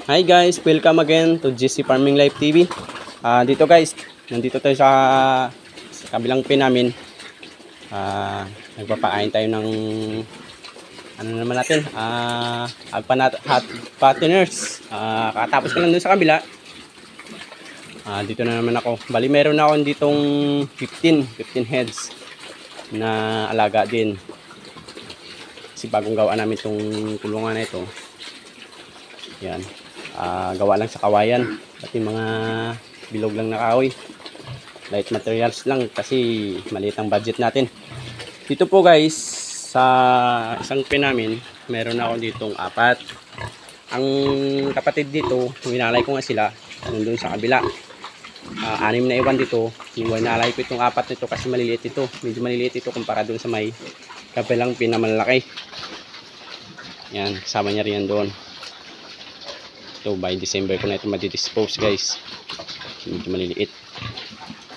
Hi guys, welcome again to GC Farming Life TV. Dito guys, nandito tayo sa kabilang pin namin. Nagpapain tayo ng ano naman natin, hot fatteners. Katapos ko lang dun sa kabila. Dito na naman ako. Bali meron na ako ditong 15 heads na alaga din. Kasi bagong gawa namin itong kulungan na ito. Yan. Gawa lang sa kawayan, pati mga bilog lang na kahoy, light materials lang kasi maliit ang budget natin. Dito po guys, sa isang pin namin, meron ako ditong 4. Ang kapatid dito, winalay ko nga sila nandun sa kabila. 6 na iwan dito. Yung winalay ko itong 4 nito kasi maliliit ito, medyo maliliit ito kumpara dun sa may kabilang pin na malaki. Yan, kasama niya rin yan doon. So by December ko na ito madidispose guys. Medyo maliliit.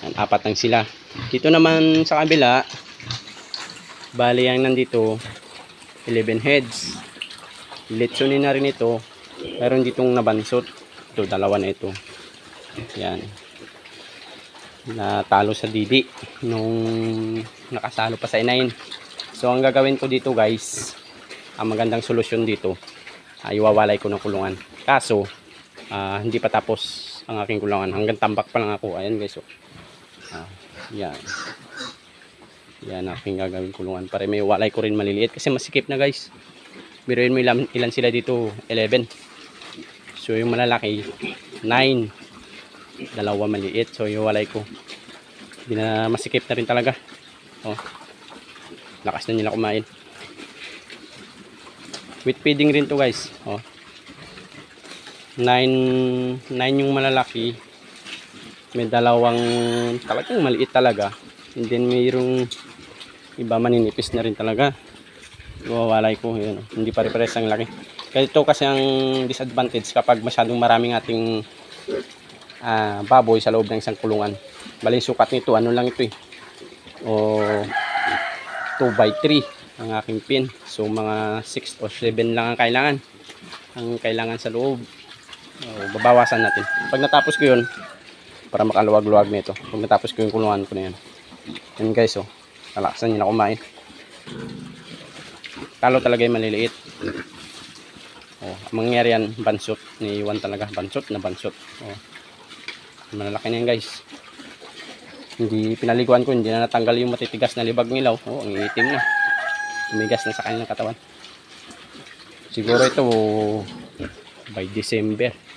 Yan, 4 lang sila. Dito naman sa kabila, bali ang nandito 11 heads. Litsunin na rin ito. Meron ditong nabansot. Ito, 2 na ito. Yan. Natalo sa didi nung nakasalo pa sa inahin. So ang gagawin ko dito guys, ang magandang solusyon dito, iwawalay ko ng kulungan. Kaso hindi pa tapos ang aking kulungan, hanggang tambak pa lang ako. Ayan guys, yan aking gagawin kulungan para may walay ko rin maliliit kasi masikip na guys. Biruin mo ilan sila dito, 11. So yung malalaki 9, 2 maliit. So yung walay ko hindi na, masikip na rin talaga. Lakas na nila kumain. With feeding rin to guys. 9 yung malalaki, may 2 talagang maliit talaga, and then mayroong iba maninipis na rin talaga. Iwawalay ko, yun, hindi pare-pares ang laki. Kaya ito kasi ang disadvantage kapag masyadong maraming ating baboy sa loob ng isang kulungan. Bali sukat nito, ano lang ito 2x3 ang aking pin. So mga 6 o 7 lang ang kailangan sa loob. Babawasan natin pag natapos ko yun para makaluwag-luwag nito. Pag natapos ko yung kulungan ko na yan. Yan guys, kalaksan nyo na kumain. Talo talaga yung maliliit. Ang mangyari yan, bansot. Niiwan talaga, bansot na bansot. Malalaki na yan guys. Hindi pinaliguan ko, hindi na natanggal yung matitigas na libag nilaw. Ang itim na, tumigas na sa kanilang katawan. Siguro ito by December,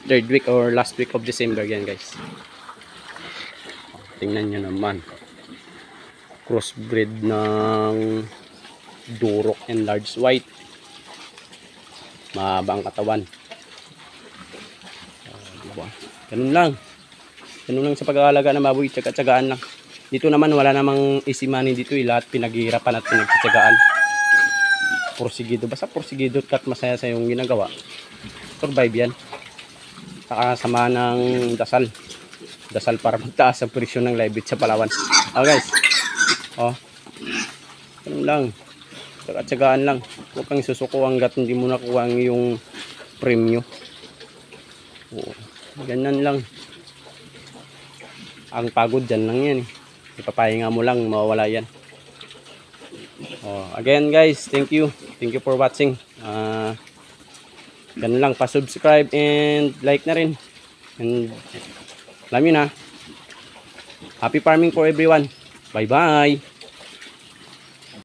3rd week or last week of December yan guys. Tingnan nyo naman, crossbreed ng Duroc and large white. Mahaba ang katawan. Diba? Ganun lang sa pag-aalaga ng baboy, tsaga-tsagaan lang. Dito naman wala namang easy money dito, lahat pinaghihirapan at pinagtsatsagaan. Porsigido, basta porsigido at masaya sa yung ginagawa, survive yan. Saka sama ng dasal para magtaas ang presyo ng live sa Palawan. Guys, ganun lang, tsagaan lang. Huwag kang susuko hanggat hindi mo nakuha yung premyo. Ganyan lang. Ang pagod dyan lang yan, ipapahinga mo lang, mawawala yan. Again guys, thank you for watching. Ganun lang, pa-subscribe and like na rin. And alam yun happy farming for everyone. Bye bye.